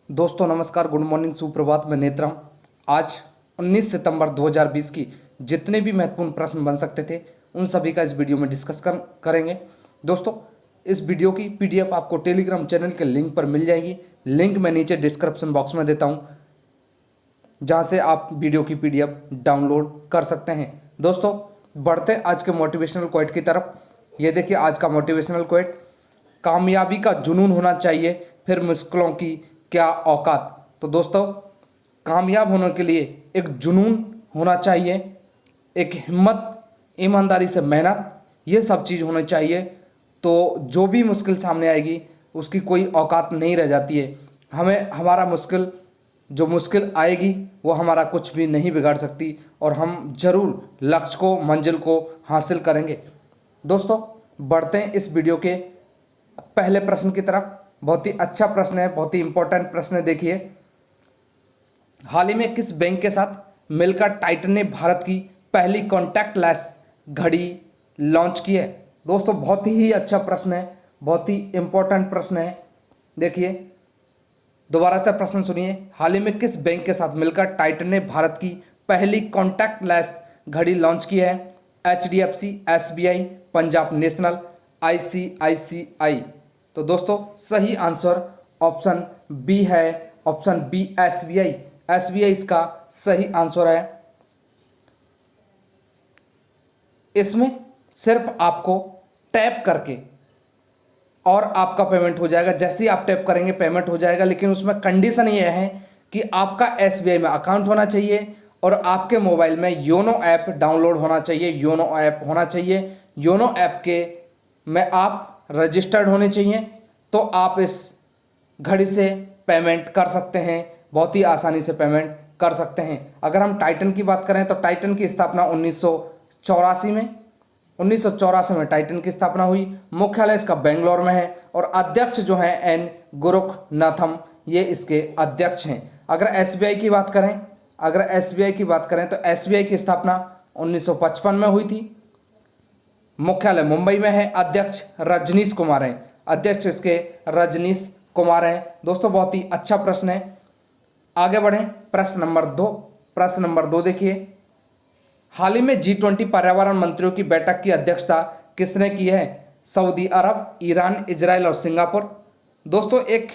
दोस्तों नमस्कार, good morning, सुप्रभात। मैं नेत्र हूँ। आज 19 सितंबर 2020 की जितने भी महत्वपूर्ण प्रश्न बन सकते थे उन सभी का इस वीडियो में करेंगे। दोस्तों इस वीडियो की पीडीएफ आपको टेलीग्राम चैनल के लिंक पर मिल जाएगी। लिंक मैं नीचे डिस्क्रिप्शन बॉक्स में देता हूँ, जहाँ से आप वीडियो की पीडीएफ डाउनलोड कर सकते हैं। दोस्तों बढ़ते आज के मोटिवेशनल क्वोट की तरफ। ये देखिए आज का मोटिवेशनल क्वोट, कामयाबी का जुनून होना चाहिए, फिर मुश्किलों की क्या औकात। तो दोस्तों कामयाब होने के लिए एक जुनून होना चाहिए, एक हिम्मत, ईमानदारी से मेहनत, ये सब चीज़ होनी चाहिए। तो जो भी मुश्किल सामने आएगी उसकी कोई औकात नहीं रह जाती है। हमें हमारा जो मुश्किल आएगी वो हमारा कुछ भी नहीं बिगाड़ सकती और हम जरूर लक्ष्य को, मंजिल को हासिल करेंगे। दोस्तों बढ़ते हैं इस वीडियो के पहले प्रश्न की तरफ। बहुत ही अच्छा प्रश्न है, बहुत ही इंपॉर्टेंट प्रश्न है। देखिए, हाल ही में किस बैंक के साथ मिलकर टाइटन ने भारत की पहली कॉन्टैक्टलेस घड़ी लॉन्च की है? दोस्तों बहुत ही अच्छा प्रश्न है, बहुत ही इंपॉर्टेंट प्रश्न है। देखिए दोबारा से प्रश्न सुनिए। हाल ही में किस बैंक के साथ मिलकर टाइटन ने भारत की पहली कॉन्टैक्टलेस घड़ी लॉन्च की है? HDFC, SBI, Punjab national, ICICI। तो दोस्तों सही आंसर ऑप्शन बी है, ऑप्शन बी SBI। SBI इसका सही आंसर है। इसमें सिर्फ आपको टैप करके और आपका पेमेंट हो जाएगा। जैसे ही आप टैप करेंगे पेमेंट हो जाएगा, लेकिन उसमें कंडीशन ये है कि आपका SBI में अकाउंट होना चाहिए और आपके मोबाइल में योनो ऐप डाउनलोड होना चाहिए। योनो ऐप होना चाहिए, योनो ऐप के में आप रजिस्टर्ड होने चाहिए, तो आप इस घड़ी से पेमेंट कर सकते हैं, बहुत ही आसानी से पेमेंट कर सकते हैं। अगर हम टाइटन की बात करें तो टाइटन की स्थापना 1984 में टाइटन की स्थापना हुई। मुख्यालय इसका बेंगलोर में है और अध्यक्ष जो हैं एन गोरखनाथम, ये इसके अध्यक्ष हैं। अगर SBI की बात करें तो SBI की स्थापना 1955 में हुई थी। मुख्यालय मुंबई में है। अध्यक्ष रजनीश कुमार हैं, अध्यक्ष इसके रजनीश कुमार हैं। दोस्तों बहुत ही अच्छा प्रश्न है। आगे बढ़ें, प्रश्न नंबर 2 देखिए, हाल ही में G20 पर्यावरण मंत्रियों की बैठक की अध्यक्षता किसने की है? सऊदी अरब, ईरान, इजराइल और सिंगापुर। दोस्तों एक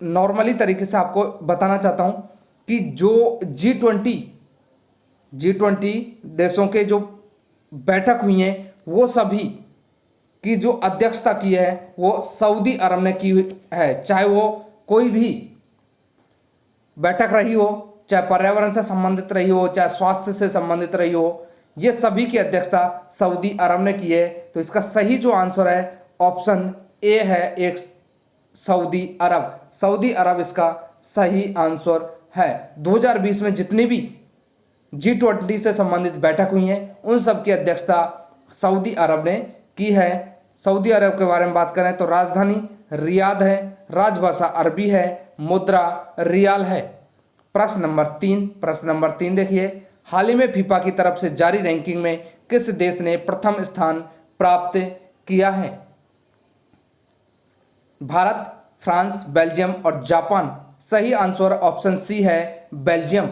नॉर्मली तरीके से आपको बताना चाहता हूं कि जो G20 देशों के जो बैठक हुई है वो सभी की जो अध्यक्षता की है वो सऊदी अरब ने की है। चाहे वो कोई भी बैठक रही हो, चाहे पर्यावरण से संबंधित रही हो, चाहे स्वास्थ्य से संबंधित रही हो, ये सभी की अध्यक्षता सऊदी अरब ने की है। तो इसका सही जो आंसर है ऑप्शन ए है, एक सऊदी अरब इसका सही आंसर है। 2020 में जितनी भी G20 से संबंधित बैठक हुई है उन सब की अध्यक्षता सऊदी अरब ने की है। सऊदी अरब के बारे में बात करें तो राजधानी रियाद है, राजभाषा अरबी है, मुद्रा रियाल है। प्रश्न नंबर 3 देखिए, हाल ही में फीफा की तरफ से जारी रैंकिंग में किस देश ने प्रथम स्थान प्राप्त किया है? भारत, फ्रांस, बेल्जियम और जापान। सही आंसर ऑप्शन सी है, बेल्जियम।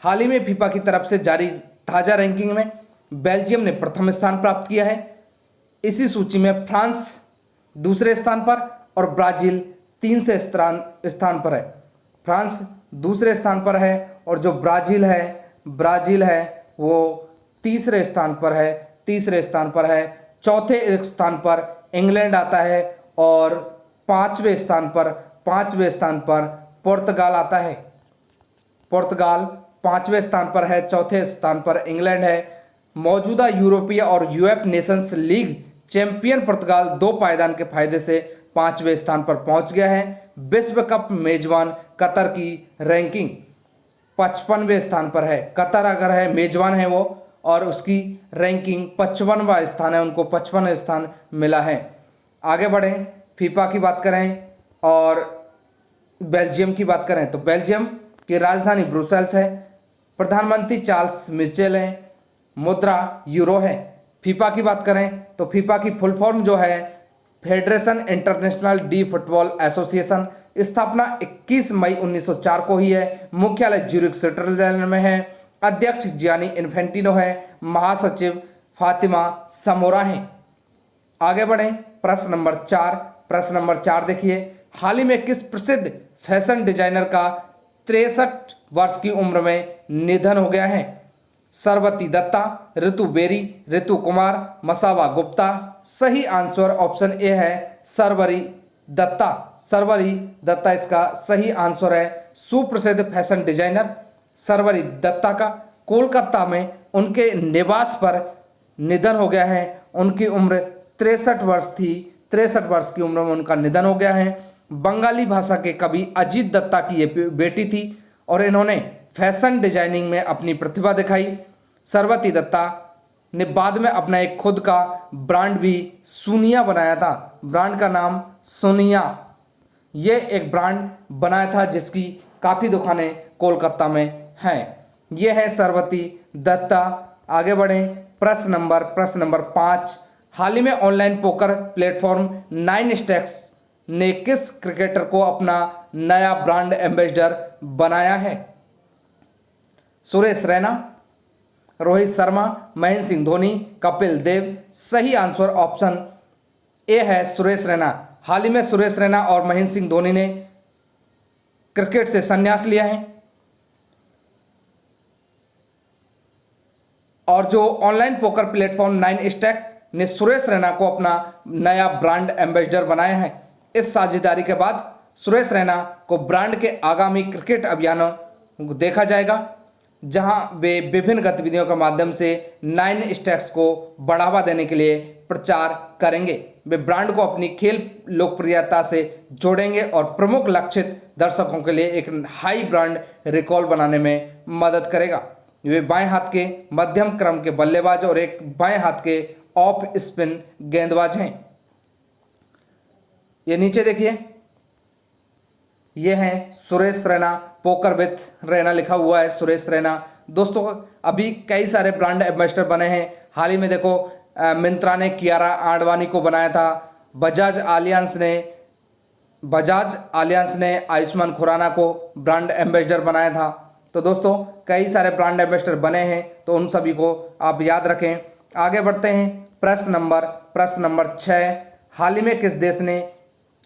हाल ही में फीफा की तरफ से जारी ताजा रैंकिंग में बेल्जियम ने प्रथम स्थान प्राप्त किया है। इसी सूची में फ्रांस दूसरे स्थान पर और ब्राजील तीसरे स्थान पर है। फ्रांस दूसरे स्थान पर है और जो ब्राजील है वो तीसरे स्थान पर है। चौथे स्थान पर इंग्लैंड आता है और पांचवें स्थान पर पुर्तगाल आता है। पुर्तगाल पांचवें स्थान पर है, चौथे स्थान पर इंग्लैंड है। मौजूदा यूरोपीय और यूएफ नेशंस लीग चैंपियन पुर्तगाल 2 पायदान के फायदे से 5वें स्थान पर पहुंच गया है। विश्व कप मेजबान कतर की रैंकिंग 55वें स्थान पर है। कतर अगर है मेजबान है वो, और उसकी रैंकिंग 55वां स्थान है, उनको 55वां स्थान मिला है। आगे बढ़ें, फीफा की बात करें और बेल्जियम की बात करें तो बेल्जियम की राजधानी ब्रुसेल्स है। प्रधानमंत्री चार्ल्स मिचेल हैं। मुद्रा यूरो है। फीफा की बात करें तो फीफा की फुल फॉर्म जो है federation international D football association, स्थापना 21 मई 1904 को ही है। मुख्यालय ज्यूरिख स्विट्जरलैंड में है। अध्यक्ष जियानी इन्फेंटिनो है। महासचिव फातिमा समोरा हैं। आगे बढ़ें, प्रश्न नंबर 4। प्रश्न नंबर 4 देखिए, हाल ही में किस प्रसिद्ध फैशन डिजाइनर का 63 वर्ष की उम्र में निधन हो गया है? सरबती दत्ता, ऋतु बेरी, ऋतु कुमार, मसावा गुप्ता। सही आंसर ऑप्शन ए है सरवरी दत्ता। सरवरी दत्ता इसका सही आंसर है। सुप्रसिद्ध फैशन डिजाइनर सरवरी दत्ता का कोलकाता में उनके निवास पर निधन हो गया है। उनकी उम्र 63 वर्ष थी। 63 वर्ष की उम्र में उनका निधन हो गया है। बंगाली भाषा के कवि अजीत दत्ता की ये बेटी थी और इन्होंने फैशन डिजाइनिंग में अपनी प्रतिभा दिखाई। सरबती दत्ता ने बाद में अपना एक खुद का ब्रांड भी सोनिया बनाया था। ब्रांड का नाम सोनिया, ये एक ब्रांड बनाया था जिसकी काफ़ी दुकानें कोलकाता में हैं। ये है सरबती दत्ता। आगे बढ़ें, प्रश्न नंबर 5। हाल ही में ऑनलाइन पोकर प्लेटफॉर्म 9 स्टैक्स ने किस क्रिकेटर को अपना नया ब्रांड एम्बेसडर बनाया है? सुरेश रैना, रोहित शर्मा, महेंद्र सिंह धोनी, कपिल देव। सही आंसर ऑप्शन ए है सुरेश रैना। हाल ही में सुरेश रैना और महेंद्र सिंह धोनी ने क्रिकेट से संन्यास लिया है और जो ऑनलाइन पोकर प्लेटफॉर्म 9 स्टैक ने सुरेश रैना को अपना नया ब्रांड एम्बेसडर बनाया है। इस साझेदारी के बाद सुरेश रैना को ब्रांड के आगामी क्रिकेट अभियानों को देखा जाएगा, जहां वे विभिन्न गतिविधियों के माध्यम से 9 स्टैक्स को बढ़ावा देने के लिए प्रचार करेंगे। वे ब्रांड को अपनी खेल लोकप्रियता से जोड़ेंगे और प्रमुख लक्षित दर्शकों के लिए एक हाई ब्रांड रिकॉल बनाने में मदद करेगा। वे बाएं हाथ के मध्यम क्रम के बल्लेबाज और एक बाएं हाथ के ऑफ स्पिन गेंदबाज हैं। ये नीचे देखिए, ये हैं सुरेश रैना, पोकर विथ रैना लिखा हुआ है सुरेश रैना। दोस्तों अभी कई सारे ब्रांड एम्बेसडर बने हैं। हाल ही में देखो मिंत्रा ने कियारा आडवाणी को बनाया था। बजाज आलियांस ने आयुष्मान खुराना को ब्रांड एम्बेसडर बनाया था। तो दोस्तों कई सारे ब्रांड एम्बेसडर बने हैं, तो उन सभी को आप याद रखें। आगे बढ़ते हैं, प्रश्न नंबर 6। हाल ही में किस देश ने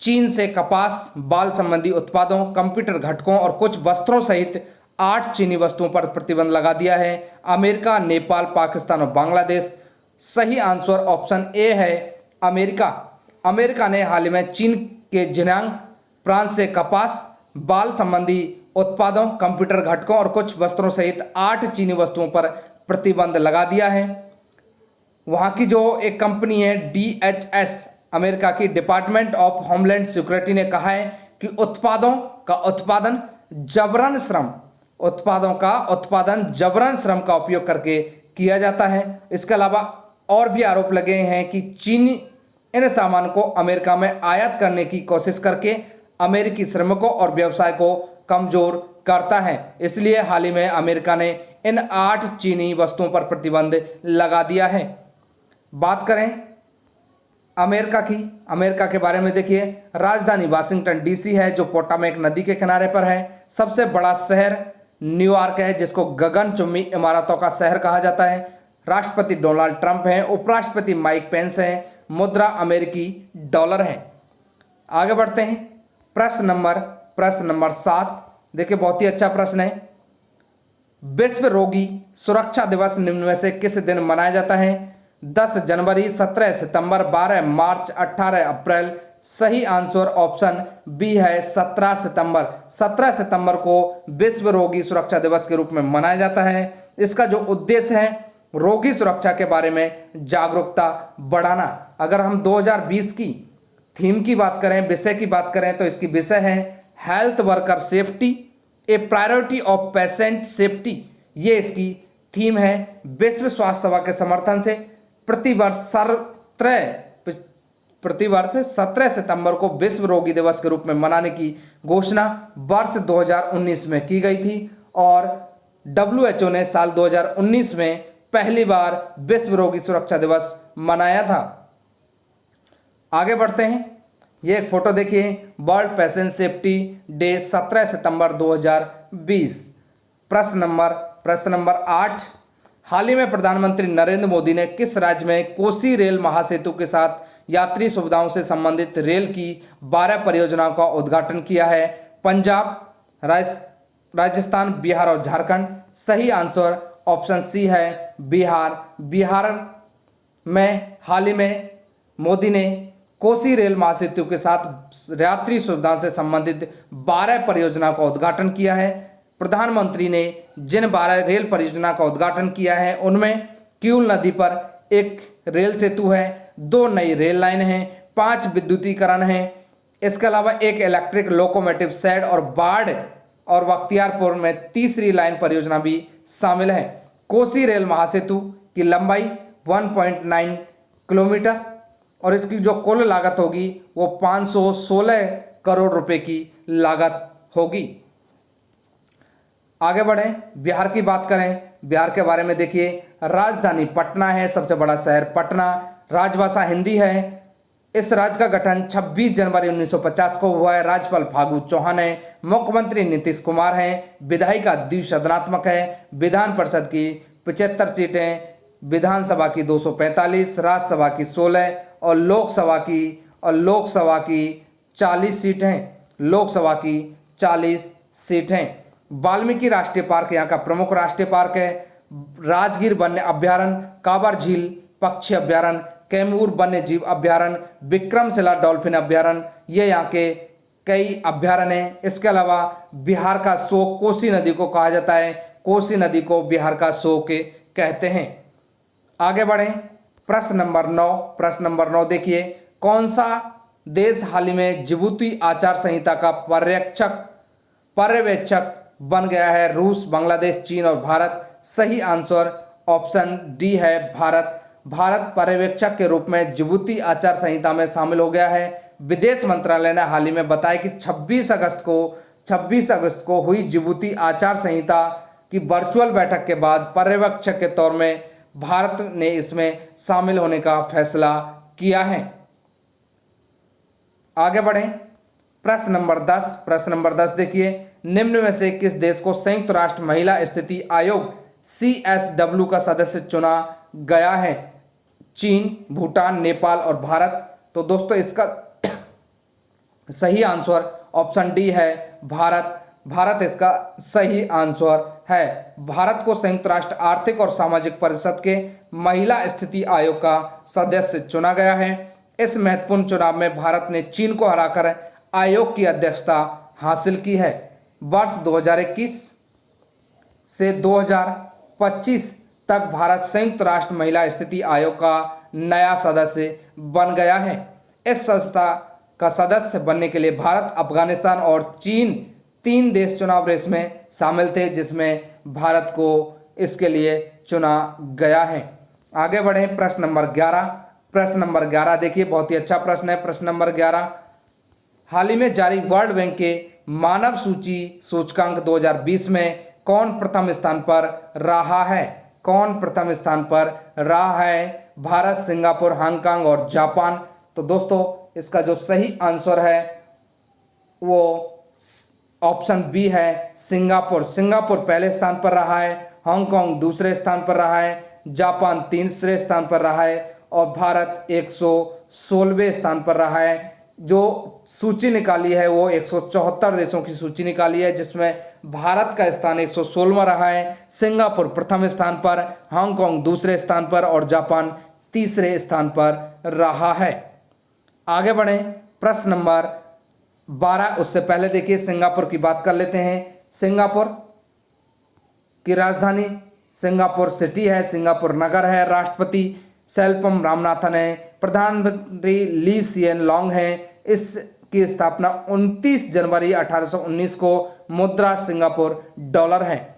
चीन से कपास, बाल संबंधी उत्पादों, कंप्यूटर घटकों और कुछ वस्त्रों सहित 8 चीनी वस्तुओं पर प्रतिबंध लगा दिया है? अमेरिका, नेपाल, पाकिस्तान और बांग्लादेश। सही आंसर ऑप्शन ए है अमेरिका। अमेरिका ने हाल ही में चीन के जिनांग प्रांत से कपास, बाल संबंधी उत्पादों, कंप्यूटर घटकों और कुछ वस्त्रों सहित 8 चीनी वस्तुओं पर प्रतिबंध लगा दिया है। वहाँ की जो एक कंपनी है DHS, अमेरिका की डिपार्टमेंट ऑफ होमलैंड सिक्योरिटी ने कहा है कि उत्पादों का उत्पादन जबरन श्रम का उपयोग करके किया जाता है। इसके अलावा और भी आरोप लगे हैं कि चीन इन सामान को अमेरिका में आयात करने की कोशिश करके अमेरिकी श्रमिकों और व्यवसाय को कमजोर करता है। इसलिए हाल ही में अमेरिका ने इन 8 चीनी वस्तुओं पर प्रतिबंध लगा दिया है। बात करें अमेरिका के बारे में, देखिए राजधानी वाशिंगटन DC है जो पोटामेक नदी के किनारे पर है। सबसे बड़ा शहर न्यूयॉर्क है जिसको गगनचुंबी इमारतों का शहर कहा जाता है। राष्ट्रपति डोनाल्ड ट्रंप हैं, उपराष्ट्रपति माइक पेंस हैं, मुद्रा अमेरिकी डॉलर है। आगे बढ़ते हैं, प्रश्न नंबर 7। देखिए बहुत ही अच्छा प्रश्न है। विश्व रोगी सुरक्षा दिवस निम्न में से किस दिन मनाया जाता है? 10 जनवरी, 17 सितंबर, 12 मार्च, 18 अप्रैल। सही आंसर ऑप्शन बी है 17 सितंबर। 17 सितंबर को विश्व रोगी सुरक्षा दिवस के रूप में मनाया जाता है। इसका जो उद्देश्य है रोगी सुरक्षा के बारे में जागरूकता बढ़ाना। अगर हम 2020 की थीम की बात करें, विषय की बात करें, तो इसकी विषय है health worker safety, A priority of patient safety. ये इसकी थीम है। विश्व स्वास्थ्य सेवा के समर्थन से प्रतिवर्ष 17 सितंबर को विश्व रोगी दिवस के रूप में मनाने की घोषणा वर्ष 2019 में की गई थी और WHO ने साल 2019 में पहली बार विश्व रोगी सुरक्षा दिवस मनाया था। आगे बढ़ते हैं। ये एक फोटो देखिए, वर्ल्ड पैसेंजर सेफ्टी डे 17 सितंबर 2020। प्रश्न नंबर 8, हाल ही में प्रधानमंत्री नरेंद्र मोदी ने किस राज्य में कोसी रेल महासेतु के साथ यात्री सुविधाओं से संबंधित रेल की 12 परियोजनाओं का उद्घाटन किया है? पंजाब, राजस्थान, बिहार और झारखंड। सही आंसर ऑप्शन सी है बिहार। बिहार में हाल ही में मोदी ने कोसी रेल महासेतु के साथ यात्री सुविधाओं से संबंधित 12 परियोजनाओं का उद्घाटन किया है। प्रधानमंत्री ने जिन 12 रेल परियोजना का उद्घाटन किया है उनमें किऊल नदी पर एक रेल सेतु है, 2 नई रेल लाइन हैं, 5 विद्युतीकरण हैं, इसके अलावा एक इलेक्ट्रिक लोकोमोटिव शेड और बाढ़ और बख्तियारपुर में तीसरी लाइन परियोजना भी शामिल है। कोसी रेल महासेतु की लंबाई 1.9 किलोमीटर और इसकी जो कुल लागत होगी वो 516 करोड़ रुपए की लागत होगी। आगे बढ़ें, बिहार की बात करें। बिहार के बारे में देखिए, राजधानी पटना है, सबसे बड़ा शहर पटना, राजभाषा हिंदी है। इस राज्य का गठन 26 जनवरी 1950 को हुआ है। राज्यपाल फागू चौहान है, मुख्यमंत्री नीतीश कुमार हैं, विधायिका द्विसदनात्मक है, विधान परिषद की 75 सीटें, विधानसभा की 245, राज्यसभा की 16 और लोकसभा की 40 सीटें। लोकसभा की 40 सीटें। वाल्मीकि राष्ट्रीय पार्क यहाँ का प्रमुख राष्ट्रीय पार्क है। राजगीर वन्य अभ्यारण्य, काबर झील पक्षी अभ्यारण्य, कैमूर वन्य जीव अभ्यारण्य, विक्रमशिला डॉल्फिन अभ्यारण्य, ये यहाँ के कई अभ्यारण्य हैं। इसके अलावा बिहार का शोक कोसी नदी को कहा जाता है। कोसी नदी को बिहार का शोक कहते हैं। आगे बढ़ें, प्रश्न नंबर 9 देखिए, कौन सा देश हाल ही में जिबूती आचार संहिता का पर्यवेक्षक बन गया है? रूस, बांग्लादेश, चीन और भारत। सही आंसर ऑप्शन डी है भारत। भारत पर्यवेक्षक के रूप में जिबूती आचार संहिता में शामिल हो गया है। विदेश मंत्रालय ने हाल ही में बताया कि 26 अगस्त को हुई जिबूती आचार संहिता की वर्चुअल बैठक के बाद पर्यवेक्षक के तौर में भारत ने इसमें शामिल होने का फैसला किया है। आगे बढ़ें, प्रश्न नंबर 10 देखिए, निम्न में से किस देश को संयुक्त राष्ट्र महिला स्थिति आयोग CSW का सदस्य चुना गया है? चीन, भूटान, नेपाल और भारत। तो दोस्तों इसका सही आंसर ऑप्शन डी है भारत। भारत इसका सही आंसर है। भारत को संयुक्त राष्ट्र आर्थिक और सामाजिक परिषद के महिला स्थिति आयोग का सदस्य चुना गया है। इस महत्वपूर्ण चुनाव में भारत ने चीन को हराकर आयोग की अध्यक्षता हासिल की है। वर्ष 2021 से 2025 तक भारत संयुक्त राष्ट्र महिला स्थिति आयोग का नया सदस्य बन गया है। इस संस्था का सदस्य बनने के लिए भारत, अफगानिस्तान और चीन 3 देश चुनाव रेस में शामिल थे, जिसमें भारत को इसके लिए चुना गया है। आगे बढ़ें, प्रश्न नंबर 11 देखिए, बहुत ही अच्छा प्रश्न है। प्रश्न नंबर 11, हाल ही में जारी वर्ल्ड बैंक के मानव सूची सूचकांक 2020 में कौन प्रथम स्थान पर रहा है? कौन प्रथम स्थान पर रहा है? भारत, सिंगापुर, हांगकांग और जापान। तो दोस्तों इसका जो सही आंसर है वो ऑप्शन बी है सिंगापुर। सिंगापुर पहले स्थान पर रहा है, हांगकांग दूसरे स्थान पर रहा है, जापान तीसरे स्थान पर रहा है और भारत 116वें स्थान पर रहा है। जो सूची निकाली है वो 174 देशों की सूची निकाली है, जिसमें भारत का स्थान 116वां रहा है, सिंगापुर प्रथम स्थान पर, हांगकांग दूसरे स्थान पर और जापान तीसरे स्थान पर रहा है। आगे बढ़ें, प्रश्न नंबर 12, उससे पहले देखिए सिंगापुर की बात कर लेते हैं। सिंगापुर की राजधानी सिंगापुर सिटी है, सिंगापुर नगर है, राष्ट्रपति सेल्पम रामनाथन है, प्रधानमंत्री ली सिएन लॉन्ग हैं। इसकी स्थापना 29 जनवरी 1819 को, मुद्रा सिंगापुर डॉलर है।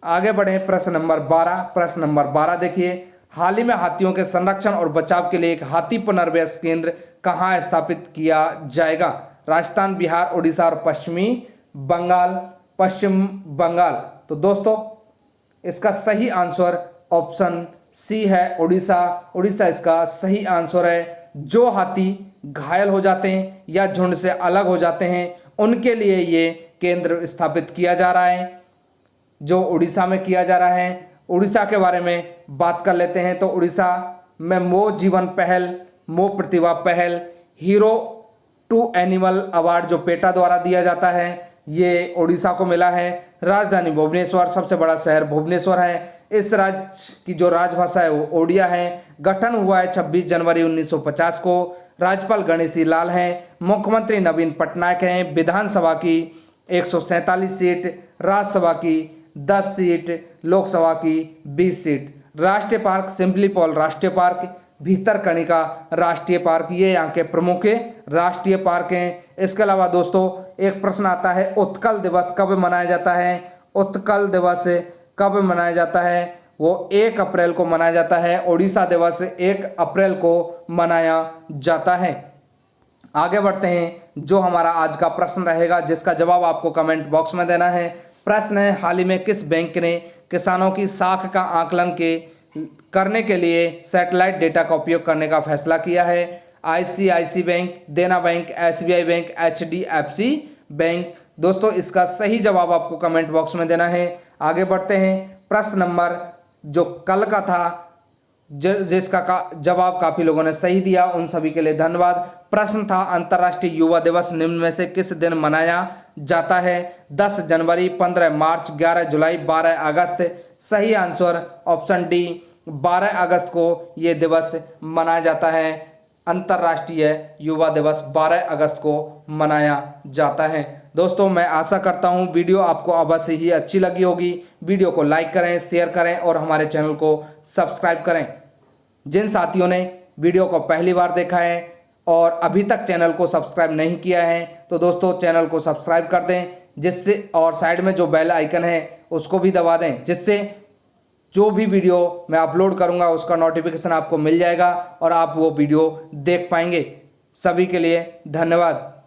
आगे बढ़ें, प्रश्न नंबर 12 देखिए, हाल ही में हाथियों के संरक्षण और बचाव के लिए एक हाथी पुनर्वास केंद्र कहाँ स्थापित किया जाएगा? राजस्थान, बिहार, उड़ीसा और पश्चिम बंगाल। तो दोस्तों इसका सही आंसर ऑप्शन सी है उड़ीसा। उड़ीसा इसका सही आंसर है। जो हाथी घायल हो जाते हैं या झुंड से अलग हो जाते हैं, उनके लिए ये केंद्र स्थापित किया जा रहा है, जो उड़ीसा में किया जा रहा है। उड़ीसा के बारे में बात कर लेते हैं। तो उड़ीसा में मो जीवन पहल, मो प्रतिभा पहल, हीरो टू एनिमल अवार्ड जो पेटा द्वारा दिया जाता है, ये उड़ीसा को मिला है। राजधानी भुवनेश्वर, सबसे बड़ा शहर भुवनेश्वर है। इस राज्य की जो राजभाषा है वो ओडिया है। गठन हुआ है 26 जनवरी 1950 को। राज्यपाल गणेशी लाल हैं। मुख्यमंत्री नवीन पटनायक हैं। विधानसभा की 147 सीट, राज्यसभा की 10 सीट, लोकसभा की 20 सीट। राष्ट्रीय पार्क सिम्पली पॉल राष्ट्रीय पार्क, भीतरकनिका राष्ट्रीय पार्क, ये यहाँ के प्रमुख राष्ट्रीय पार्क हैं। इसके अलावा दोस्तों एक प्रश्न आता है, उत्कल दिवस कब मनाया जाता है? उत्कल दिवस कब मनाया जाता है? वो 1 अप्रैल को मनाया जाता है। ओडिशा दिवस 1 अप्रैल को मनाया जाता है। आगे बढ़ते हैं। जो हमारा आज का प्रश्न रहेगा, जिसका जवाब आपको कमेंट बॉक्स में देना है। प्रश्न है, हाल ही में किस बैंक ने किसानों की साख का आकलन करने के लिए सैटेलाइट डेटा का उपयोग करने का फैसला किया है? ICICI बैंक, देना bank, SBI bank, HDFC bank. दोस्तों इसका सही जवाब आपको कमेंट बॉक्स में देना है। आगे बढ़ते हैं। प्रश्न नंबर जो कल का था, जिसका जवाब काफ़ी लोगों ने सही दिया, उन सभी के लिए धन्यवाद। प्रश्न था, अंतर्राष्ट्रीय युवा दिवस निम्न में से किस दिन मनाया जाता है? 10 जनवरी, 15 मार्च, 11 जुलाई, 12 अगस्त। सही आंसर ऑप्शन डी, 12 अगस्त को ये दिवस मनाया जाता है। अंतर्राष्ट्रीय युवा दिवस 12 अगस्त को मनाया जाता है। दोस्तों मैं आशा करता हूँ वीडियो आपको अवश्य ही अच्छी लगी होगी। वीडियो को लाइक करें, शेयर करें और हमारे चैनल को सब्सक्राइब करें। जिन साथियों ने वीडियो को पहली बार देखा है और अभी तक चैनल को सब्सक्राइब नहीं किया है, तो दोस्तों चैनल को सब्सक्राइब कर दें, जिससे और साइड में जो बेल आइकन है उसको भी दबा दें, जिससे जो भी वीडियो मैं अपलोड करूंगा उसका नोटिफिकेशन आपको मिल जाएगा और आप वो वीडियो देख पाएंगे। सभी के लिए धन्यवाद।